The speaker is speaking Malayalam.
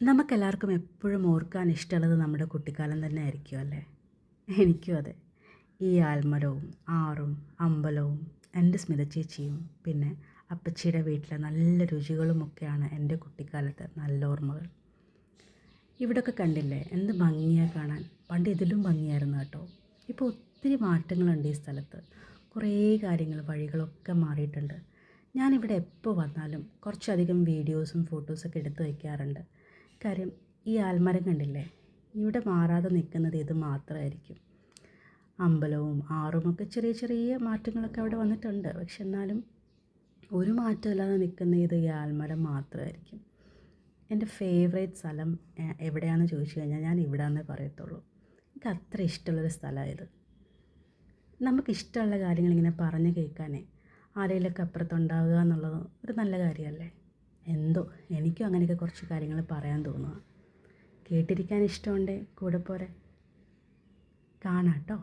നമുക്കെല്ലാവർക്കും എപ്പോഴും ഓർക്കാൻ ഇഷ്ടമുള്ളത് നമ്മുടെ കുട്ടിക്കാലം തന്നെ ആയിരിക്കും അല്ലേ? എനിക്കും അതെ. ഈ ആൽമരവും ആറും അമ്പലവും എൻ്റെ സ്മിത ചേച്ചിയും പിന്നെ അപ്പച്ചിയുടെ വീട്ടിലെ നല്ല രുചികളുമൊക്കെയാണ് എൻ്റെ കുട്ടിക്കാലത്തെ നല്ല ഓർമ്മകൾ. ഇവിടെയൊക്കെ കണ്ടില്ലേ എന്ത് ഭംഗിയാണ് കാണാൻ. പണ്ട് ഇതിലും ഭംഗിയായിരുന്നു കേട്ടോ. ഇപ്പോൾ ഒത്തിരി മാറ്റങ്ങളുണ്ട് ഈ സ്ഥലത്ത്. കുറേ കാര്യങ്ങൾ വഴികളൊക്കെ മാറിയിട്ടുണ്ട്. ഞാനിവിടെ എപ്പോൾ വന്നാലും കുറച്ചധികം വീഡിയോസും ഫോട്ടോസൊക്കെ എടുത്ത് വയ്ക്കാറുണ്ട്. കാര്യം ഈ ആൽമരം കണ്ടില്ലേ, ഇവിടെ മാറാതെ നിൽക്കുന്നത് ഇത് മാത്രമായിരിക്കും. അമ്പലവും ആറുമൊക്കെ ചെറിയ ചെറിയ മാറ്റങ്ങളൊക്കെ അവിടെ വന്നിട്ടുണ്ട്. പക്ഷെ എന്നാലും ഒരു മാറ്റമില്ലാതെ നിൽക്കുന്ന ഇത് ഈ ആൽമരം മാത്രമായിരിക്കും. എൻ്റെ ഫേവറേറ്റ് സ്ഥലം എവിടെയാണെന്ന് ചോദിച്ചു കഴിഞ്ഞാൽ ഞാൻ ഇവിടെയാണെന്നേ പറയത്തുള്ളൂ. എനിക്ക് അത്ര ഇഷ്ടമുള്ളൊരു സ്ഥലമാണ് ഇത്. നമുക്കിഷ്ടമുള്ള കാര്യങ്ങളിങ്ങനെ പറഞ്ഞു കേൾക്കാനേ ആരെങ്കിലുമൊക്കെ അപ്പുറത്തുണ്ടാവുക എന്നുള്ളത് ഒരു നല്ല കാര്യമല്ലേ? എന്തോ എനിക്കും അങ്ങനെയൊക്കെ കുറച്ച് കാര്യങ്ങൾ പറയാൻ തോന്നുക. കേട്ടിരിക്കാൻ ഇഷ്ടമുണ്ടേ കൂടെ പോരെ. കാണാം കേട്ടോ.